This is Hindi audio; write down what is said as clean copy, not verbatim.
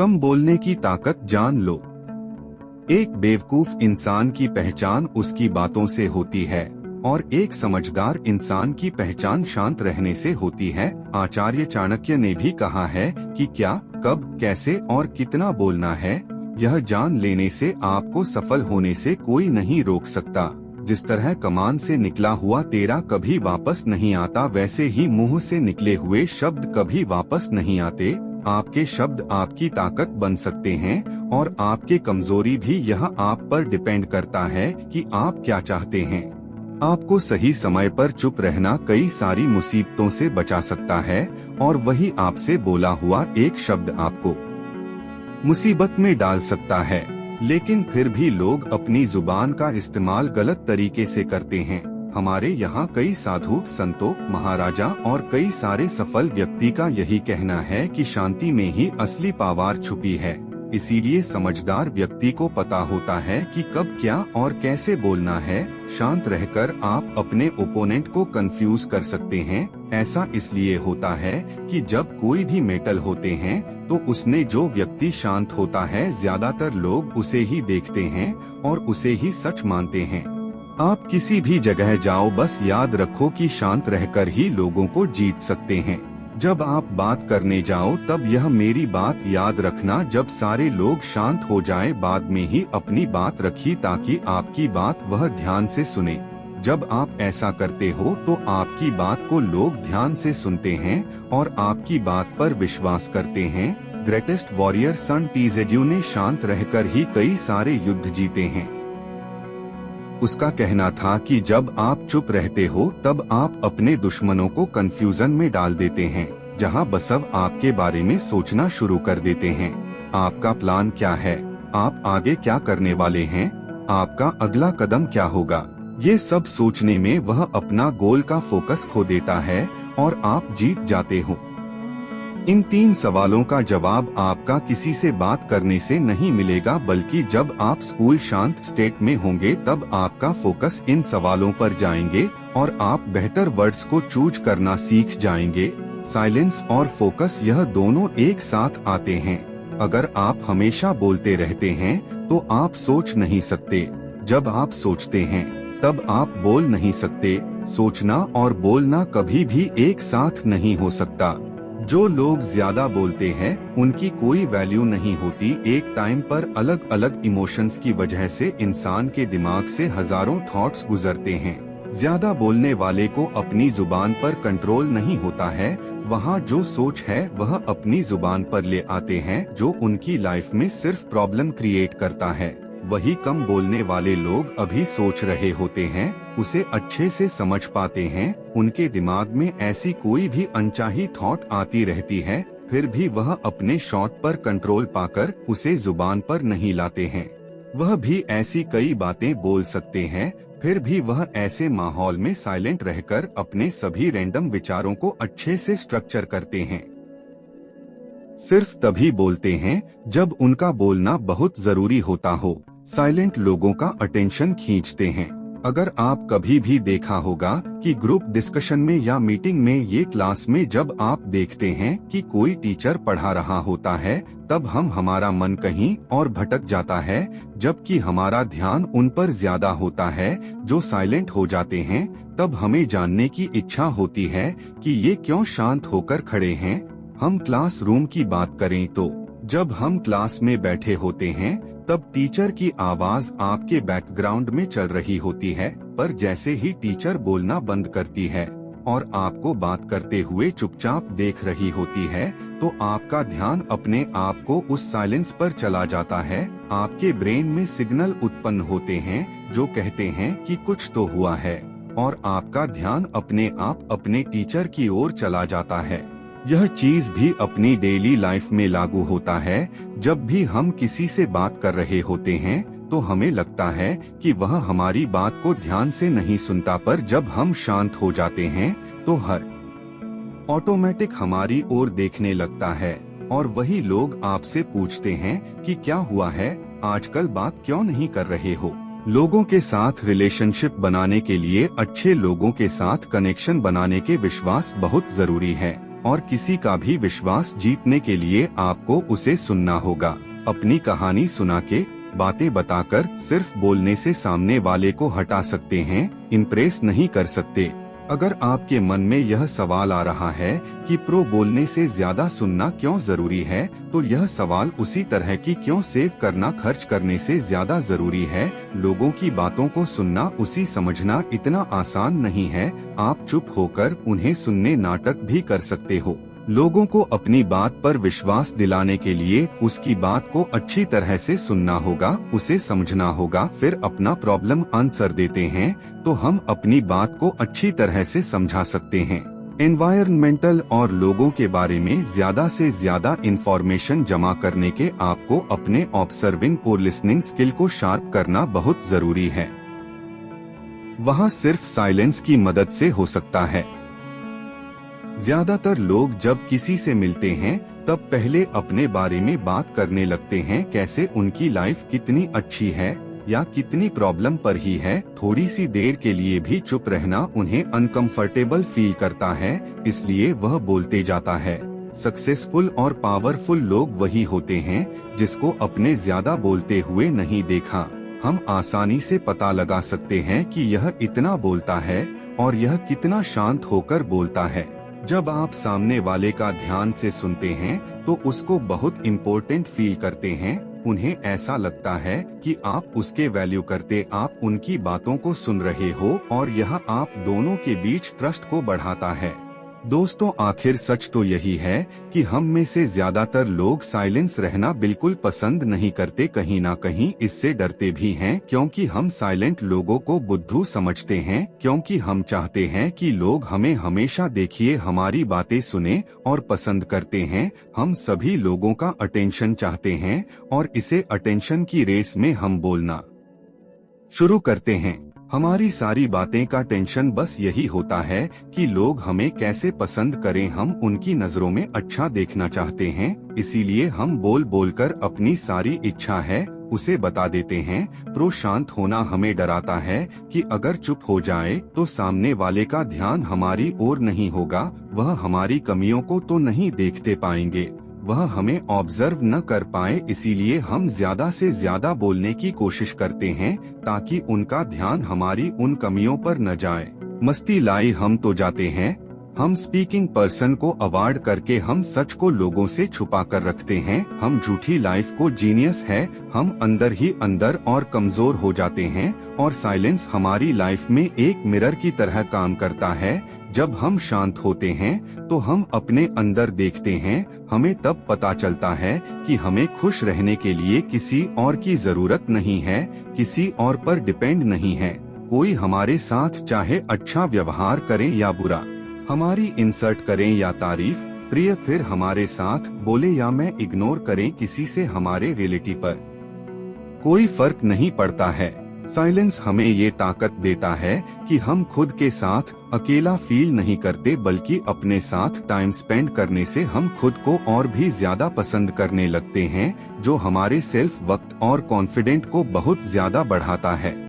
कम बोलने की ताकत जान लो। एक बेवकूफ इंसान की पहचान उसकी बातों से होती है और एक समझदार इंसान की पहचान शांत रहने से होती है। आचार्य चाणक्य ने भी कहा है कि क्या, कब, कैसे और कितना बोलना है, यह जान लेने से आपको सफल होने से कोई नहीं रोक सकता। जिस तरह कमान से निकला हुआ तेरा कभी वापस नहीं आता, वैसे ही मुंह से निकले हुए शब्द कभी वापस नहीं आते। आपके शब्द आपकी ताकत बन सकते हैं और आपके कमजोरी भी। यह आप पर डिपेंड करता है कि आप क्या चाहते हैं। आपको सही समय पर चुप रहना कई सारी मुसीबतों से बचा सकता है और वही आपसे बोला हुआ एक शब्द आपको मुसीबत में डाल सकता है। लेकिन फिर भी लोग अपनी जुबान का इस्तेमाल गलत तरीके से करते हैं। हमारे यहाँ कई साधु संतों, महाराजा और कई सारे सफल व्यक्ति का यही कहना है कि शांति में ही असली पावर छुपी है। इसीलिए समझदार व्यक्ति को पता होता है कि कब क्या और कैसे बोलना है। शांत रहकर आप अपने ओपोनेंट को कंफ्यूज कर सकते हैं। ऐसा इसलिए होता है कि जब कोई भी मेटल होते हैं तो उसने जो व्यक्ति शांत होता है, ज्यादातर लोग उसे ही देखते हैं और उसे ही सच मानते हैं। आप किसी भी जगह जाओ, बस याद रखो कि शांत रहकर ही लोगों को जीत सकते हैं। जब आप बात करने जाओ तब यह मेरी बात याद रखना, जब सारे लोग शांत हो जाएं, बाद में ही अपनी बात रखी ताकि आपकी बात वह ध्यान से सुने। जब आप ऐसा करते हो तो आपकी बात को लोग ध्यान से सुनते हैं और आपकी बात पर विश्वास करते हैं। ग्रेटेस्ट वॉरियर सन टीजेड्यू ने शांत रहकर ही कई सारे युद्ध जीते हैं। उसका कहना था कि जब आप चुप रहते हो तब आप अपने दुश्मनों को कंफ्यूजन में डाल देते हैं, जहां बसव आपके बारे में सोचना शुरू कर देते हैं। आपका प्लान क्या है? आप आगे क्या करने वाले हैं? आपका अगला कदम क्या होगा? ये सब सोचने में वह अपना गोल का फोकस खो देता है और आप जीत जाते हो। इन 3 सवालों का जवाब आपका किसी से बात करने से नहीं मिलेगा, बल्कि जब आप स्कूल शांत स्टेट में होंगे तब आपका फोकस इन सवालों पर जाएंगे और आप बेहतर वर्ड्स को चूज करना सीख जाएंगे। साइलेंस और फोकस, यह दोनों एक साथ आते हैं। अगर आप हमेशा बोलते रहते हैं तो आप सोच नहीं सकते। जब आप सोचते हैं तब आप बोल नहीं सकते। सोचना और बोलना कभी भी एक साथ नहीं हो सकता। जो लोग ज्यादा बोलते हैं उनकी कोई वैल्यू नहीं होती। एक टाइम पर अलग अलग इमोशंस की वजह से इंसान के दिमाग से हजारों थॉट्स गुजरते हैं। ज्यादा बोलने वाले को अपनी जुबान पर कंट्रोल नहीं होता है। वहाँ जो सोच है वह अपनी जुबान पर ले आते हैं, जो उनकी लाइफ में सिर्फ प्रॉब्लम क्रिएट करता है। वही कम बोलने वाले लोग अभी सोच रहे होते हैं, उसे अच्छे से समझ पाते हैं। उनके दिमाग में ऐसी कोई भी अनचाही थॉट आती रहती है, फिर भी वह अपने शॉट पर कंट्रोल पाकर उसे जुबान पर नहीं लाते हैं। वह भी ऐसी कई बातें बोल सकते हैं, फिर भी वह ऐसे माहौल में साइलेंट रहकर अपने सभी रैंडम विचारों को अच्छे से स्ट्रक्चर करते हैं। सिर्फ तभी बोलते हैं जब उनका बोलना बहुत जरूरी होता हो। साइलेंट लोगों का अटेंशन खींचते हैं। अगर आप कभी भी देखा होगा कि ग्रुप डिस्कशन में या मीटिंग में, ये क्लास में, जब आप देखते हैं कि कोई टीचर पढ़ा रहा होता है तब हमारा मन कहीं और भटक जाता है, जबकि हमारा ध्यान उन पर ज्यादा होता है। जो साइलेंट हो जाते हैं तब हमें जानने की इच्छा होती है कि ये क्यों शांत होकर खड़े हैं। हम क्लासरूम की बात करें तो जब हम क्लास में बैठे होते हैं तब टीचर की आवाज आपके बैकग्राउंड में चल रही होती है, पर जैसे ही टीचर बोलना बंद करती है और आपको बात करते हुए चुपचाप देख रही होती है तो आपका ध्यान अपने आप को उस साइलेंस पर चला जाता है। आपके ब्रेन में सिग्नल उत्पन्न होते हैं जो कहते हैं कि कुछ तो हुआ है और आपका ध्यान अपने आप अपने टीचर की ओर चला जाता है। यह चीज भी अपनी डेली लाइफ में लागू होता है। जब भी हम किसी से बात कर रहे होते हैं तो हमें लगता है कि वह हमारी बात को ध्यान से नहीं सुनता, पर जब हम शांत हो जाते हैं तो हर ऑटोमेटिक हमारी ओर देखने लगता है और वही लोग आपसे पूछते हैं कि क्या हुआ है, आजकल बात क्यों नहीं कर रहे हो। लोगों के साथ रिलेशनशिप बनाने के लिए अच्छे लोगों के साथ कनेक्शन बनाने के विश्वास बहुत जरूरी है। और किसी का भी विश्वास जीतने के लिए आपको उसे सुनना होगा। अपनी कहानी सुना के, बातें बताकर, सिर्फ बोलने से सामने वाले को हटा सकते हैं, इम्प्रेस नहीं कर सकते। अगर आपके मन में यह सवाल आ रहा है कि प्रो बोलने से ज्यादा सुनना क्यों जरूरी है, तो यह सवाल उसी तरह की क्यों सेव करना खर्च करने से ज्यादा जरूरी है। लोगों की बातों को सुनना उसी समझना इतना आसान नहीं है। आप चुप होकर उन्हें सुनने नाटक भी कर सकते हो। लोगों को अपनी बात पर विश्वास दिलाने के लिए उसकी बात को अच्छी तरह से सुनना होगा, उसे समझना होगा, फिर अपना प्रॉब्लम आंसर देते हैं तो हम अपनी बात को अच्छी तरह से समझा सकते हैं। एनवायरमेंटल और लोगों के बारे में ज्यादा से ज्यादा इंफॉर्मेशन जमा करने के आपको अपने ऑब्जर्विंग और लिसनिंग स्किल को शार्प करना बहुत जरूरी है। वहाँ सिर्फ साइलेंस की मदद से हो सकता है। ज्यादातर लोग जब किसी से मिलते हैं तब पहले अपने बारे में बात करने लगते हैं, कैसे उनकी लाइफ कितनी अच्छी है या कितनी प्रॉब्लम पर ही है। थोड़ी सी देर के लिए भी चुप रहना उन्हें अनकंफर्टेबल फील करता है, इसलिए वह बोलते जाता है। सक्सेसफुल और पावरफुल लोग वही होते हैं जिसको अपने ज्यादा बोलते हुए नहीं देखा। हम आसानी से पता लगा सकते हैं कि यह इतना बोलता है और यह कितना शांत होकर बोलता है। जब आप सामने वाले का ध्यान से सुनते हैं तो उसको बहुत इम्पोर्टेंट फील करते हैं। उन्हें ऐसा लगता है कि आप उसके वैल्यू करते, आप उनकी बातों को सुन रहे हो और यह आप दोनों के बीच ट्रस्ट को बढ़ाता है। दोस्तों, आखिर सच तो यही है कि हम में से ज्यादातर लोग साइलेंस रहना बिल्कुल पसंद नहीं करते। कहीं ना कहीं इससे डरते भी हैं, क्योंकि हम साइलेंट लोगों को बुद्धू समझते हैं, क्योंकि हम चाहते हैं कि लोग हमें हमेशा देखिए, हमारी बातें सुने और पसंद करते हैं। हम सभी लोगों का अटेंशन चाहते हैं और इसे अटेंशन की रेस में हम बोलना शुरू करते हैं। हमारी सारी बातें का टेंशन बस यही होता है कि लोग हमें कैसे पसंद करें। हम उनकी नजरों में अच्छा देखना चाहते हैं, इसीलिए हम बोल बोलकर अपनी सारी इच्छा है उसे बता देते हैं। प्रो शांत होना हमें डराता है कि अगर चुप हो जाए तो सामने वाले का ध्यान हमारी ओर नहीं होगा, वह हमारी कमियों को तो नहीं देखते पाएंगे, वह हमें ऑब्जर्व न कर पाए। इसीलिए हम ज्यादा से ज्यादा बोलने की कोशिश करते हैं ताकि उनका ध्यान हमारी उन कमियों पर न जाए। मस्ती लाई हम तो जाते हैं। हम स्पीकिंग पर्सन को अवॉइड करके हम सच को लोगों से छुपा कर रखते हैं। हम झूठी लाइफ को जीनियस है, हम अंदर ही अंदर और कमजोर हो जाते हैं। और साइलेंस हमारी लाइफ में एक मिरर की तरह काम करता है। जब हम शांत होते हैं तो हम अपने अंदर देखते हैं। हमें तब पता चलता है कि हमें खुश रहने के लिए किसी और की जरूरत नहीं है, किसी और पर डिपेंड नहीं है। कोई हमारे साथ चाहे अच्छा व्यवहार करे या बुरा, हमारी इंसल्ट करें या तारीफ, प्रिय फिर हमारे साथ बोले या मैं इग्नोर करें, किसी से हमारे रिलेटिव पर कोई फर्क नहीं पड़ता है। साइलेंस हमें ये ताकत देता है कि हम खुद के साथ अकेला फील नहीं करते, बल्कि अपने साथ टाइम स्पेंड करने से हम खुद को और भी ज्यादा पसंद करने लगते हैं, जो हमारे सेल्फ वक्त और कॉन्फिडेंट को बहुत ज्यादा बढ़ाता है।